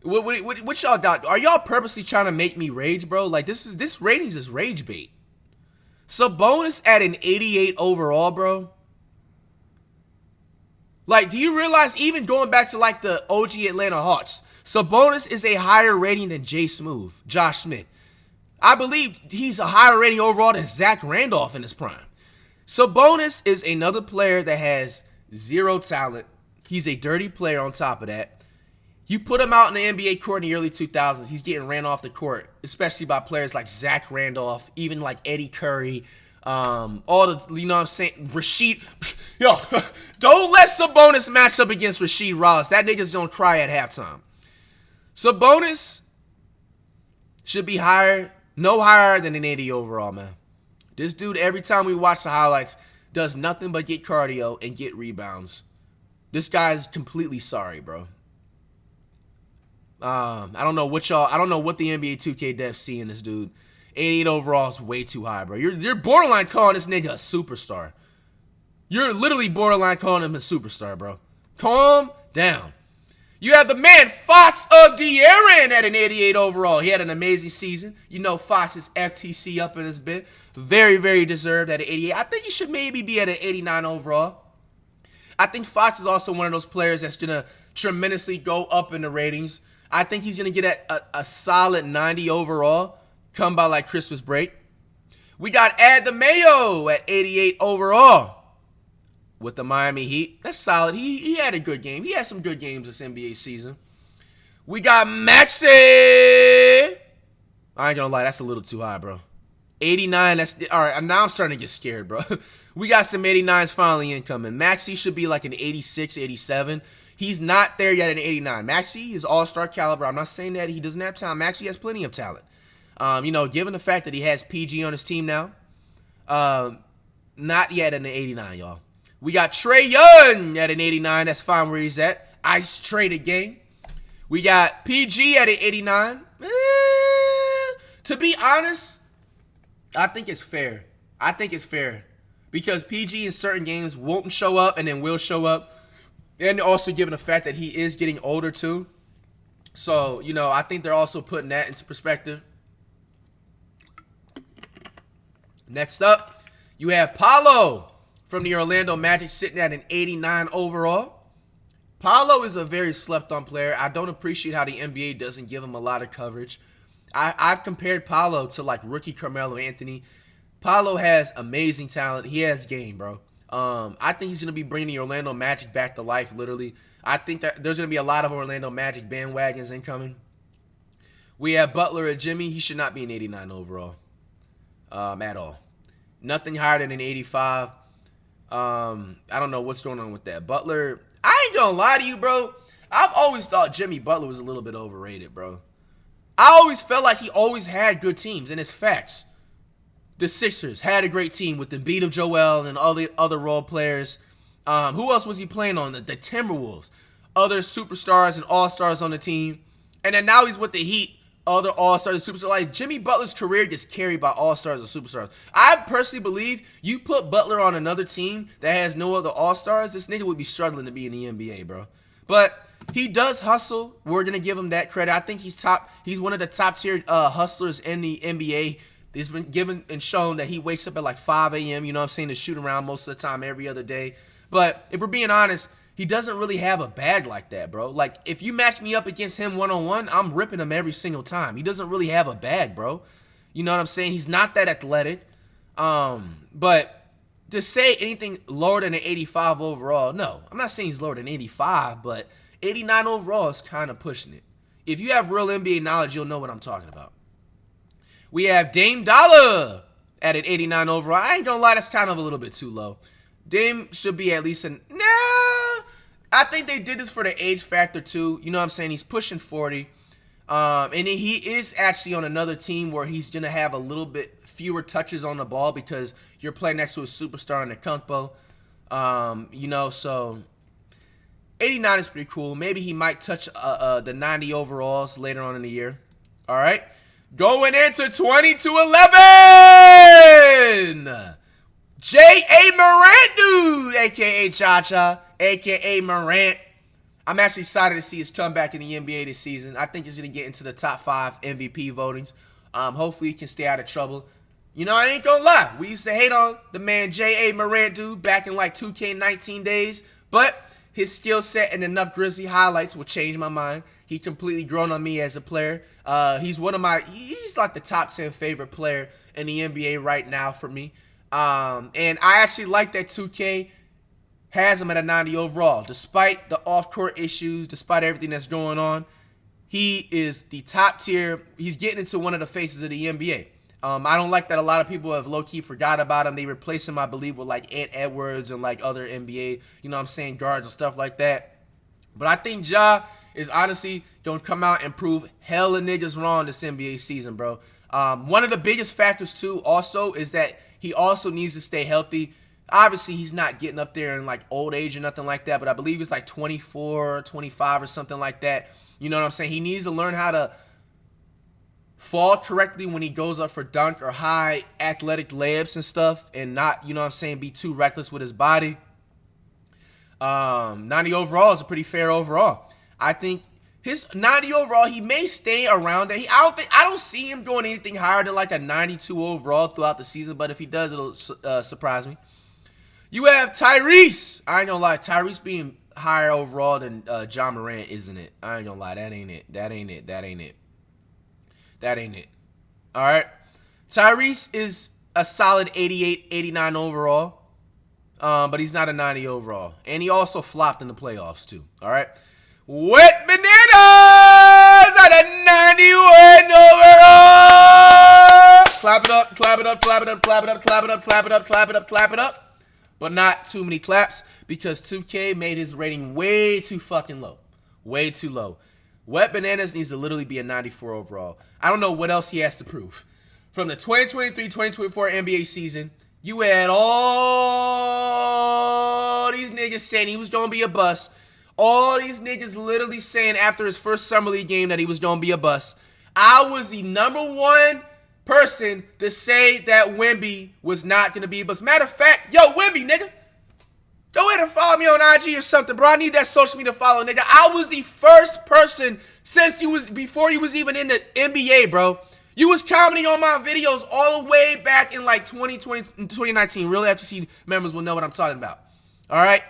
[SPEAKER 1] What y'all got? Are y'all purposely trying to make me rage, bro? Like, this ratings is rage bait. Sabonis at an 88 overall, bro. Like, do you realize even going back to, like, the OG Atlanta Hawks, Sabonis is a higher rating than Josh Smith. I believe he's a higher rating overall than Zach Randolph in his prime. Sabonis is another player that has zero talent. He's a dirty player on top of that. You put him out in the NBA court in the early 2000s, he's getting ran off the court, especially by players like Zach Randolph, even like Eddie Curry, all the, you know what I'm saying, Rasheed. Yo, don't let Sabonis match up against Rasheed Wallace. That nigga's gonna cry at halftime. Sabonis should be no higher than an 80 overall, man. This dude, every time we watch the highlights, does nothing but get cardio and get rebounds. This guy's completely sorry, bro. I don't know what the NBA 2K devs see in this dude. 88 overall is way too high, bro. You're borderline calling this nigga a superstar. You're literally borderline calling him a superstar, bro. Calm down. You have the man, Fox of De'Aaron, at an 88 overall. He had an amazing season. You know Fox is FTC up in his bit. Very, very deserved at an 88. I think he should maybe be at an 89 overall. I think Fox is also one of those players that's going to tremendously go up in the ratings. I think he's going to get a solid 90 overall come by like Christmas break. We got Adebayo at 88 overall with the Miami Heat. That's solid. He had a good game. He had some good games this NBA season. We got Maxey. I ain't gonna lie, that's a little too high, bro. 89. That's all right. Now I'm starting to get scared, bro. We got some 89s finally incoming. Maxey should be like an 86, 87. He's not there yet at an 89. Maxey is all-star caliber. I'm not saying that he doesn't have talent. Maxey has plenty of talent. You know, given the fact that he has PG on his team now, not yet at an 89, y'all. We got Trae Young at an 89. That's fine where he's at. Ice traded game. We got PG at an 89. To be honest, I think it's fair. I think it's fair. Because PG in certain games won't show up and then will show up. And also given the fact that he is getting older too. So, you know, I think they're also putting that into perspective. Next up, you have Paolo from the Orlando Magic sitting at an 89 overall. Paolo is a very slept-on player. I don't appreciate how the NBA doesn't give him a lot of coverage. I've compared Paolo to like rookie Carmelo Anthony. Paolo has amazing talent. He has game, bro. I think he's going to be bringing the Orlando Magic back to life, literally. I think that there's going to be a lot of Orlando Magic bandwagons incoming. We have Butler at Jimmy. He should not be an 89 overall at all. Nothing higher than an 85. I don't know what's going on with that. Butler, I ain't going to lie to you, bro. I've always thought Jimmy Butler was a little bit overrated, bro. I always felt like he always had good teams, and it's facts. The Sixers had a great team with Embiid of Joel and all the other role players. Who else was he playing on? The Timberwolves. Other superstars and all-stars on the team. And then now he's with the Heat. Other all-stars and superstars. Like, Jimmy Butler's career gets carried by all-stars and superstars. I personally believe you put Butler on another team that has no other all-stars, this nigga would be struggling to be in the NBA, bro. But he does hustle. We're going to give him that credit. I think he's one of the top-tier hustlers in the NBA. He's been given and shown that he wakes up at like 5 a.m., you know what I'm saying, to shoot around most of the time every other day. But if we're being honest, he doesn't really have a bag like that, bro. Like, if you match me up against him one-on-one, I'm ripping him every single time. He doesn't really have a bag, bro. You know what I'm saying? He's not that athletic. But to say anything lower than an 85 overall, no. I'm not saying he's lower than 85, but 89 overall is kind of pushing it. If you have real NBA knowledge, you'll know what I'm talking about. We have Dame Dollar at an 89 overall. I ain't gonna lie, that's kind of a little bit too low. Dame should be at least an... Nah! I think they did this for the age factor too. You know what I'm saying? He's pushing 40. And he is actually on another team where he's gonna have a little bit fewer touches on the ball because you're playing next to a superstar in the Kumpo. You know, so... 89 is pretty cool. Maybe he might touch the 90 overalls later on in the year. All right? Going into 22-11, J.A. Morant, dude, a.k.a. Cha-Cha, a.k.a. Morant. I'm actually excited to see his comeback in the NBA this season. I think he's going to get into the top 5 MVP votings. Hopefully he can stay out of trouble. You know, I ain't going to lie. We used to hate on the man J.A. Morant, dude, back in like 2K19 days. But his skill set and enough Grizzly highlights will change my mind. He completely grown on me as a player. He's like the top 10 favorite player in the NBA right now for me. And I actually like that 2K has him at a 90 overall. Despite the off-court issues, despite everything that's going on, he is the top tier. He's getting into one of the faces of the NBA. I don't like that a lot of people have low-key forgot about him. They replace him, I believe, with like Ant Edwards and like other NBA, you know what I'm saying, guards and stuff like that. But I think Ja is honestly going to come out and prove hella niggas wrong this NBA season, bro. One of the biggest factors, too, also, is that he also needs to stay healthy. Obviously, he's not getting up there in, like, old age or nothing like that, but I believe he's, like, 24, 25 or something like that. You know what I'm saying? He needs to learn how to fall correctly when he goes up for dunk or high athletic layups and stuff and not, you know what I'm saying, be too reckless with his body. 90 overall is a pretty fair overall. I think his 90 overall, he may stay around there. I don't see him going anything higher than like a 92 overall throughout the season, but if he does, it'll surprise me. You have Tyrese. I ain't gonna lie, Tyrese being higher overall than John Morant, isn't it? I ain't gonna lie, that ain't it. That ain't it. That ain't it. That ain't it. All right. Tyrese is a solid 88, 89 overall, but he's not a 90 overall. And he also flopped in the playoffs too. All right. Wet Bananas at a 91 overall. Clap it up. clap it up, clap it up, clap it up, clap it up, clap it up, clap it up, clap it up. But not too many claps because 2K made his rating way too fucking low. Way too low. Wet Bananas needs to literally be a 94 overall. I don't know what else he has to prove. From the 2023-2024 NBA season, you had all these niggas saying he was going to be a bust. All these niggas literally saying after his first Summer League game that he was going to be a bust. I was the #1 person to say that Wemby was not going to be a bust. Matter of fact, yo, Wemby, nigga, go ahead and follow me on IG or something, bro. I need that social media follow, nigga. I was the first person before you was even in the NBA, bro. You was commenting on my videos all the way back in like 2020, 2019. Really FTC members will know what I'm talking about. All right?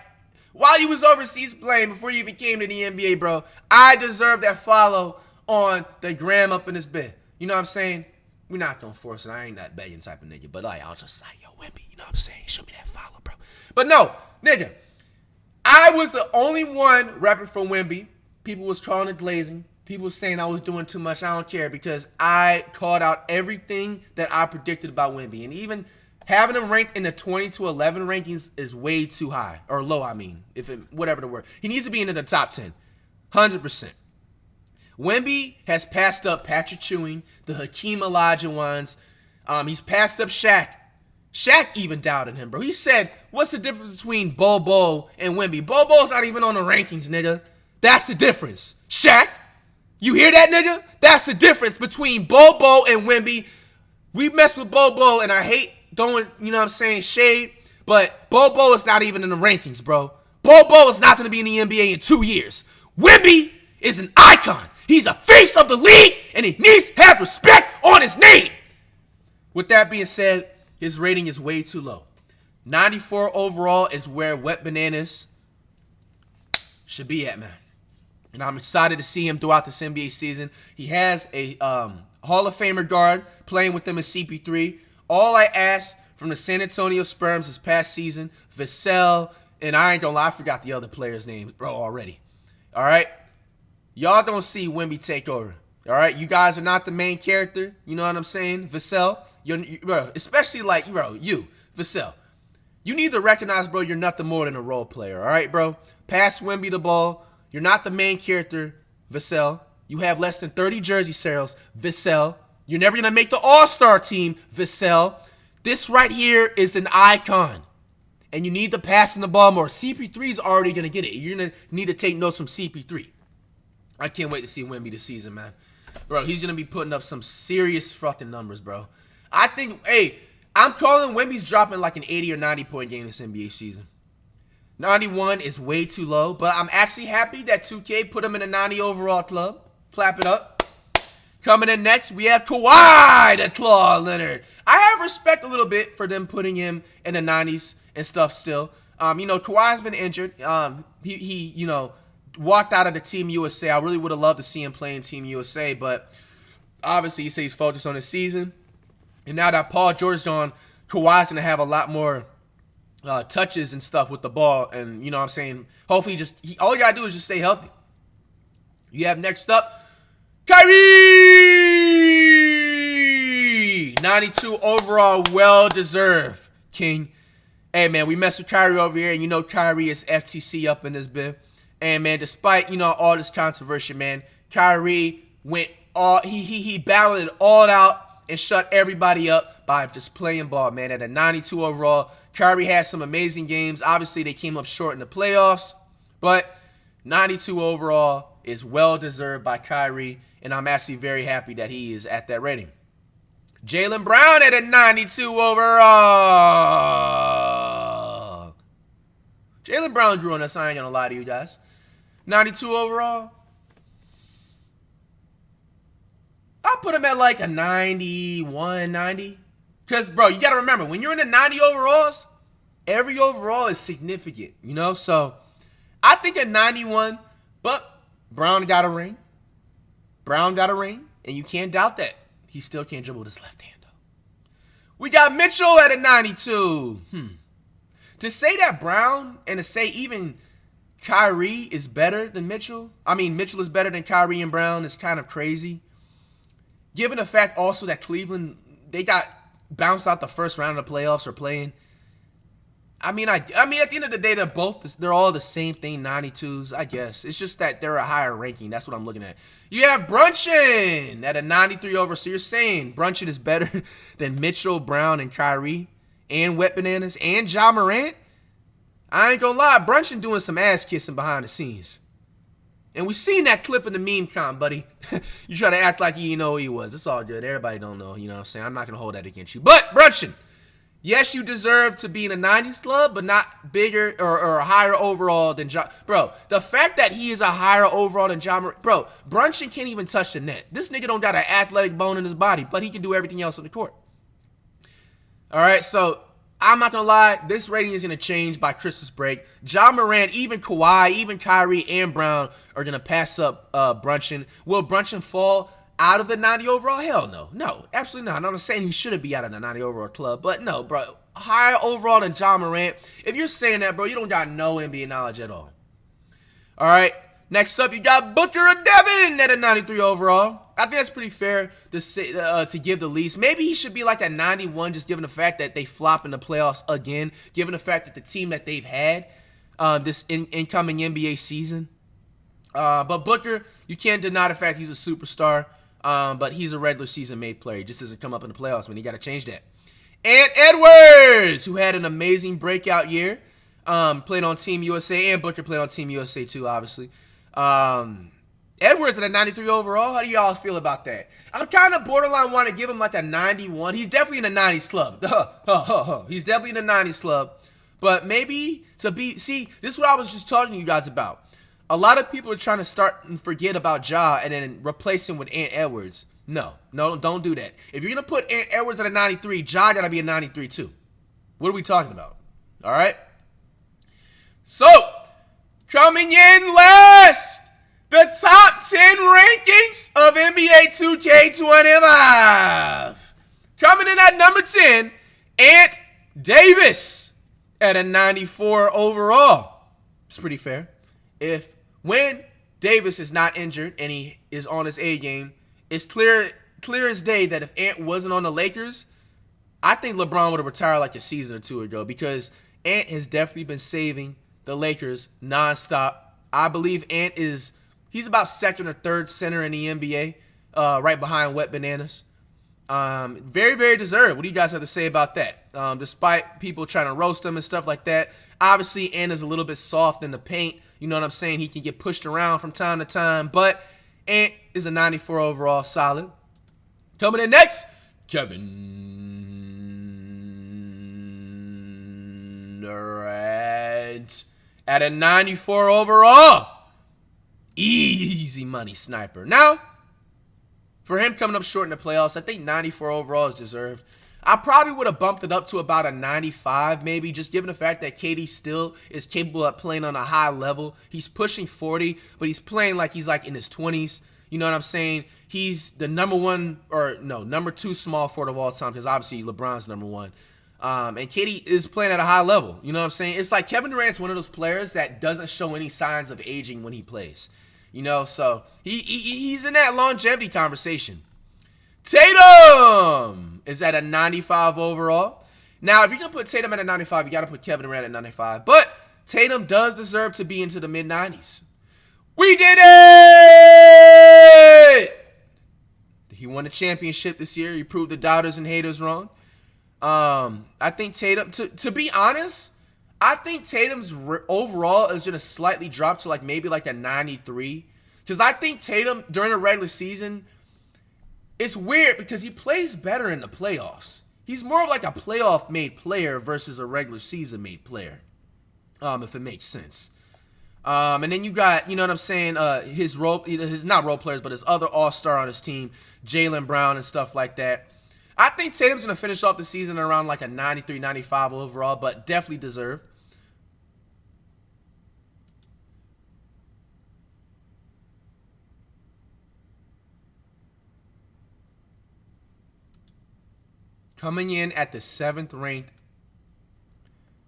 [SPEAKER 1] While you was overseas playing, before you even came to the NBA, bro, I deserve that follow on the gram up in this bit. You know what I'm saying? We're not going to force it. I ain't that begging type of nigga. But like, I'll just say, yo, Wemby, you know what I'm saying? Show me that follow, bro. But no, nigga, I was the only one repping for Wemby. People was calling it glazing. People was saying I was doing too much. I don't care because I called out everything that I predicted about Wemby. And even having him ranked in the 20 to 11 rankings is way too high. Or low, I mean. Whatever the word. He needs to be into the top 10. 100%. Wemby has passed up Patrick Ewing, the Hakeem Olajuwons. He's passed up Shaq. Shaq even doubted him, bro. He said, what's the difference between Bobo and Wemby? Bobo's not even on the rankings, nigga. That's the difference. Shaq, you hear that, nigga? That's the difference between Bobo and Wemby. We mess with Bobo, and I hate going, you know what I'm saying, shade, but Bobo is not even in the rankings, bro. Bobo is not going to be in the NBA in 2 years. Wemby is an icon. He's a face of the league, and he needs to have respect on his name. With that being said, his rating is way too low. 94 overall is where Wet Bananas should be at, man. And I'm excited to see him throughout this NBA season. He has a Hall of Famer guard playing with them in CP3. All I asked from the San Antonio Spurs this past season, Vassell, and I ain't gonna lie, I forgot the other players' names, bro, already. All right? Y'all don't see Wemby take over. All right? You guys are not the main character. You know what I'm saying? Vassell, bro, especially like, bro, you, Vassell. You need to recognize, bro, you're nothing more than a role player. All right, bro? Pass Wemby the ball. You're not the main character, Vassell. You have less than 30 jersey sales, Vassell. You're never going to make the All-Star team, Vassell. This right here is an icon. And you need to pass in the ball more. CP3 is already going to get it. You're going to need to take notes from CP3. I can't wait to see Wemby this season, man. Bro, he's going to be putting up some serious fucking numbers, bro. I think, hey, I'm calling Wemby's dropping like an 80 or 90 point game this NBA season. 91 is way too low, but I'm actually happy that 2K put him in a 90 overall club. Clap it up. Coming in next, we have Kawhi the Claw Leonard. I have respect a little bit for them putting him in the 90s and stuff still. You know, Kawhi's been injured. He you know, walked out of the Team USA. I really would have loved to see him play in Team USA, but obviously he says he's focused on his season. And now that Paul George's gone, Kawhi's going to have a lot more touches and stuff with the ball. And, you know what I'm saying, hopefully all you got to do is just stay healthy. You have next up, Kyrie! 92 overall, well-deserved, King. Hey, man, we mess with Kyrie over here, and you know Kyrie is FTC up in this bit. And, man, despite, you know, all this controversy, man, Kyrie went he battled it all out and shut everybody up by just playing ball, man. At a 92 overall, Kyrie had some amazing games. Obviously, they came up short in the playoffs, but 92 overall is well-deserved by Kyrie, and I'm actually very happy that he is at that rating. Jaylen Brown at a 92 overall. Jaylen Brown grew on us, I ain't gonna lie to you guys. 92 overall. I'll put him at like a 91, 90. Because, bro, you got to remember, when you're in the 90 overalls, every overall is significant, you know? So, I think at 91, but Brown got a ring. Brown got a ring, and you can't doubt that. He still can't dribble with his left hand, though. We got Mitchell at a 92. To say that Brown and to say even Kyrie is better than Mitchell, I mean, Mitchell is better than Kyrie and Brown is kind of crazy. Given the fact also that Cleveland, they got bounced out the first round of the playoffs or playing. I mean, at the end of the day, they're all the same thing, 92s, I guess. It's just that they're a higher ranking. That's what I'm looking at. You have Brunson at a 93 over. So you're saying Brunson is better than Mitchell, Brown, and Kyrie, and Wet Bananas, and Ja Morant? I ain't gonna lie, Brunson doing some ass kissing behind the scenes. And we seen that clip in the meme con, buddy. You try to act like you know who he was. It's all good. Everybody don't know, you know what I'm saying? I'm not gonna hold that against you. But Brunson, yes, you deserve to be in a 90s club, but not bigger or higher overall than Ja. Bro, the fact that he is a higher overall than Ja Morant, bro, Brunson can't even touch the net. This nigga don't got an athletic bone in his body, but he can do everything else on the court. All right, so I'm not going to lie, this rating is going to change by Christmas break. Ja Morant, even Kawhi, even Kyrie, and Brown are going to pass up Brunson. Will Brunson fall out of the 90 overall? Hell no. No, absolutely not. I'm not saying he shouldn't be out of the 90 overall club, but no, bro. Higher overall than Ja Morant. If you're saying that, bro, you don't got no NBA knowledge at all. All right, next up, you got Booker or Devin at a 93 overall. I think that's pretty fair to say, to give the least. Maybe he should be like a 91, just given the fact that they flop in the playoffs again, given the fact that the team that they've had this incoming NBA season. But Booker, you can't deny the fact he's a superstar, but he's a regular season made player. He just doesn't come up in the playoffs, man. You got to change that. And Edwards, who had an amazing breakout year, played on Team USA, and Booker played on Team USA too, obviously. Edwards at a 93 overall. How do y'all feel about that? I'm kind of borderline want to give him like a 91. He's definitely in the 90s club. He's definitely in the 90s club. But maybe to be... See, this is what I was just talking to you guys about. A lot of people are trying to start and forget about Ja and then replace him with Ant Edwards. No, don't do that. If you're going to put Ant Edwards at a 93, Ja got to be a 93 too. What are we talking about? All right? So, coming in last, the top 10 rankings of NBA 2K25. Coming in at number 10, Ant Davis at a 94 overall. It's pretty fair. When Davis is not injured and he is on his A game, it's clear as day that if Ant wasn't on the Lakers, I think LeBron would have retired like a season or two ago, because Ant has definitely been saving the Lakers nonstop. I believe he's about second or third center in the NBA, right behind Wet Bananas. Very, very deserved. What do you guys have to say about that? Despite people trying to roast him and stuff like that, obviously Ant is a little bit soft in the paint. You know what I'm saying? He can get pushed around from time to time, but Ant is a 94 overall, solid. Coming in next, Kevin Durant at a 94 overall. Easy money sniper. Now, for him coming up short in the playoffs, I think 94 overall is deserved. I probably would have bumped it up to about a 95 maybe, just given the fact that KD still is capable of playing on a high level. He's pushing 40, but he's playing like he's like in his 20s. You know what I'm saying? He's the number 2 small forward of all time, because obviously LeBron's number 1. And KD is playing at a high level. You know what I'm saying? It's like Kevin Durant's one of those players that doesn't show any signs of aging when he plays. You know, so he's in that longevity conversation. Tatum is at a 95 overall. Now, if you're going to put Tatum at a 95, you got to put Kevin Durant at 95. But Tatum does deserve to be into the mid-90s. We did it! He won a championship this year. He proved the doubters and haters wrong. I think Tatum, to be honest, I think Tatum's overall is going to slightly drop to like maybe like a 93. Because I think Tatum, during the regular season, it's weird because he plays better in the playoffs. He's more of like a playoff-made player versus a regular season-made player, if it makes sense. And then you got, you know what I'm saying, his not role players, but his other all-star on his team, Jaylen Brown and stuff like that. I think Tatum's going to finish off the season around like a 93, 95 overall, but definitely deserved. Coming in at the 7th ranked,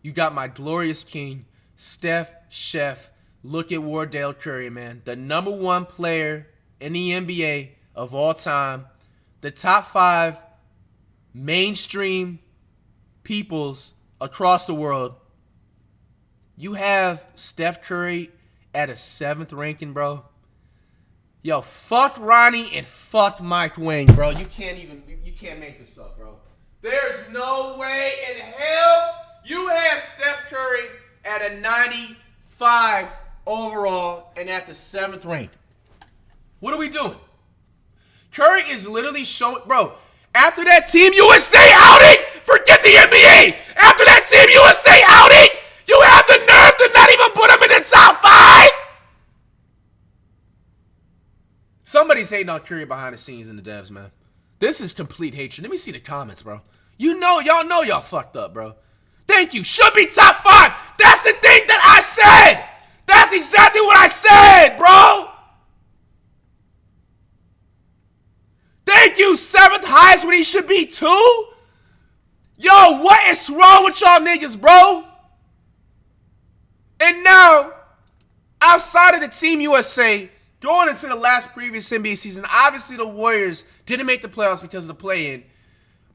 [SPEAKER 1] you got my glorious king, Steph Chef. Look at Wardale Curry, man. The number 1 player in the NBA of all time. The top 5 mainstream peoples across the world, you have Steph Curry at a 7th ranking, bro. Yo, fuck Ronnie and fuck Mike Wang, bro. You can't make this up, bro. There's no way in hell you have Steph Curry at a 95 overall and at the 7th rank. What are we doing? Curry is literally showing, bro, after that Team USA outing, forget the NBA. After that Team USA outing, you have the nerve to not even put him in the top 5? Somebody's hating on Curry behind the scenes in the devs, man. This is complete hatred. Let me see the comments, bro. Y'all know y'all fucked up, bro. Thank you. Should be top 5. That's the thing that I said. That's exactly what I said, bro. Thank you. 7th highest when he should be 2? Yo, what is wrong with y'all niggas, bro? And now, outside of the Team USA, going into the last previous NBA season, obviously the Warriors didn't make the playoffs because of the play-in.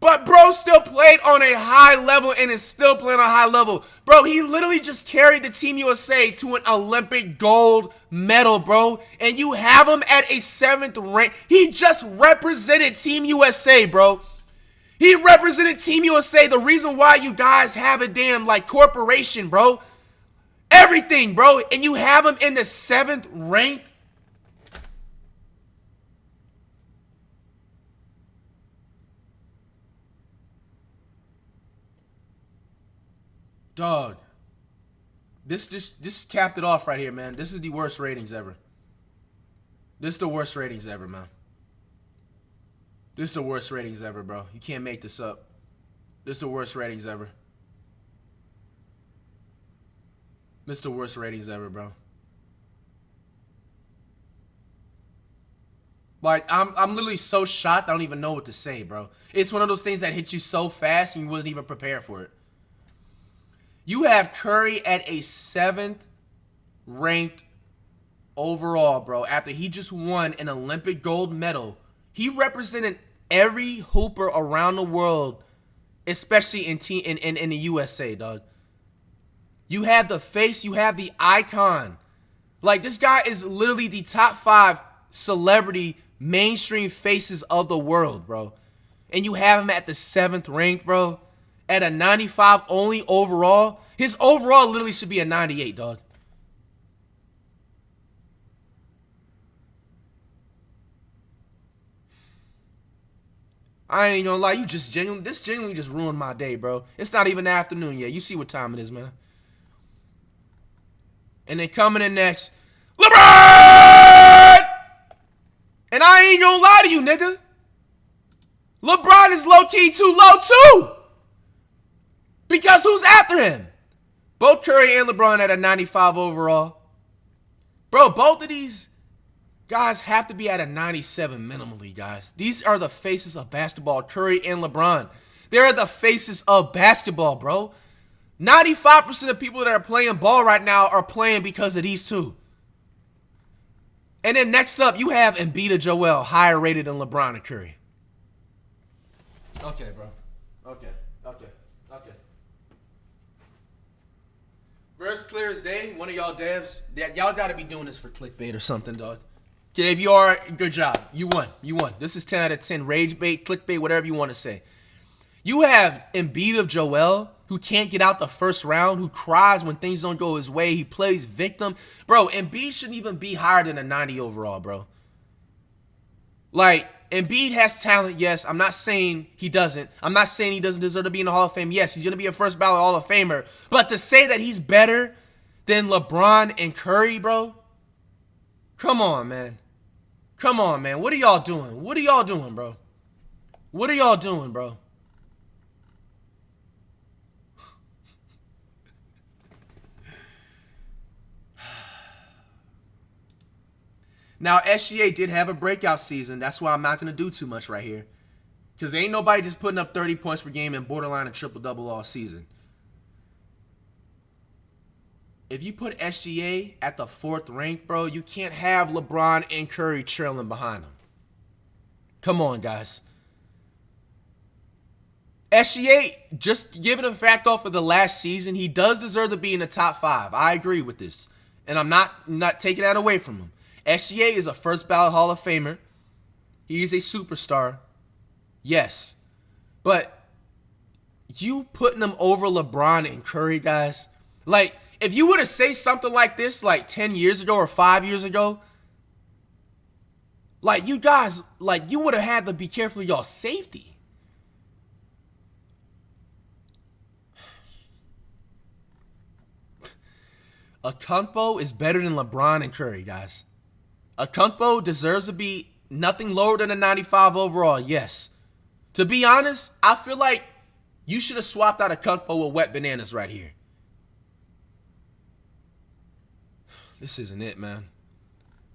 [SPEAKER 1] But bro still played on a high level and is still playing on a high level. Bro, he literally just carried the Team USA to an Olympic gold medal, bro. And you have him at a 7th rank. He just represented Team USA, bro. He represented Team USA. The reason why you guys have a damn, like, corporation, bro. Everything, bro. And you have him in the 7th rank. Dog, this capped it off right here, man. This is the worst ratings ever. This is the worst ratings ever, man. This is the worst ratings ever, bro. You can't make this up. This is the worst ratings ever. This is the worst ratings ever, bro. Like, I'm literally so shocked I don't even know what to say, bro. It's one of those things that hit you so fast and you wasn't even prepared for it. You have Curry at a 7th ranked overall, bro. After he just won an Olympic gold medal. He represented every hooper around the world, especially in the USA, dog. You have the face, you have the icon. Like, this guy is literally the top 5 celebrity mainstream faces of the world, bro. And you have him at the 7th rank, bro. At a 95 only overall. His overall literally should be a 98, dog. I ain't gonna lie, this genuinely just ruined my day, bro. It's not even the afternoon yet. You see what time it is, man. And then coming in next, LeBron! And I ain't gonna lie to you, nigga. LeBron is low-key too low, too. Because who's after him? Both Curry and LeBron at a 95 overall. Bro, both of these guys have to be at a 97 minimally, guys. These are the faces of basketball, Curry and LeBron. They're the faces of basketball, bro. 95% of people that are playing ball right now are playing because of these two. And then next up, you have Embiid and Joel, higher rated than LeBron and Curry. Okay, bro. Okay. Verse clear as day. One of y'all devs, y'all got to be doing this for clickbait or something, dog. Okay, if you are, good job. You won. This is 10 out of 10. Rage bait, clickbait, whatever you want to say. You have Embiid of Joel, who can't get out the first round, who cries when things don't go his way. He plays victim. Bro, Embiid shouldn't even be higher than a 90 overall, bro. Like, Embiid has talent, yes. I'm not saying he doesn't. I'm not saying he doesn't deserve to be in the Hall of Fame. Yes, he's going to be a first ballot Hall of Famer. But to say that he's better than LeBron and Curry, bro? Come on, man. What are y'all doing? Bro? What are y'all doing, bro? Now, SGA did have a breakout season. That's why I'm not going to do too much right here. Because ain't nobody just putting up 30 points per game and borderline a triple-double all season. If you put SGA at the 4th rank, bro, you can't have LeBron and Curry trailing behind him. Come on, guys. SGA, just giving a fact off of the last season, he does deserve to be in the top 5. I agree with this. And I'm not taking that away from him. SGA is a first ballot Hall of Famer. He is a superstar. Yes. But you putting him over LeBron and Curry, guys, like, if you were to say something like this like 10 years ago or 5 years ago, like, you guys, like, you would have had to be careful of y'all safety. Okonkwo is better than LeBron and Curry, guys. Okonkwo deserves to be nothing lower than a 95 overall, yes. To be honest, I feel like you should have swapped out Okonkwo with wet bananas right here. This isn't it, man.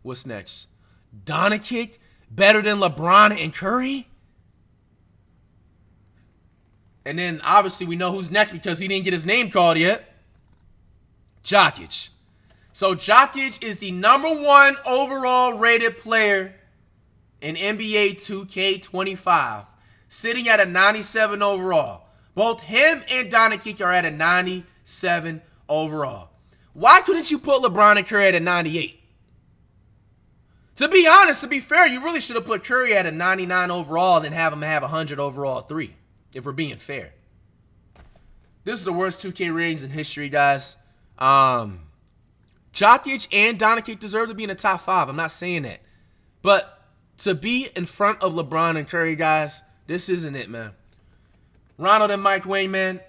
[SPEAKER 1] What's next? Doncic better than LeBron and Curry? And then, obviously, we know who's next because he didn't get his name called yet. Jokic. So Jokic is the #1 overall rated player in NBA 2K25, sitting at a 97 overall. Both him and Doncic are at a 97 overall. Why couldn't you put LeBron and Curry at a 98? To be honest, to be fair, you really should have put Curry at a 99 overall and then have him have a 100 overall 3, if we're being fair. This is the worst 2K ratings in history, guys. Jokic and Doncic deserve to be in the top 5. I'm not saying that. But to be in front of LeBron and Curry, guys, this isn't it, man. Ronald and Mike Wayne, man,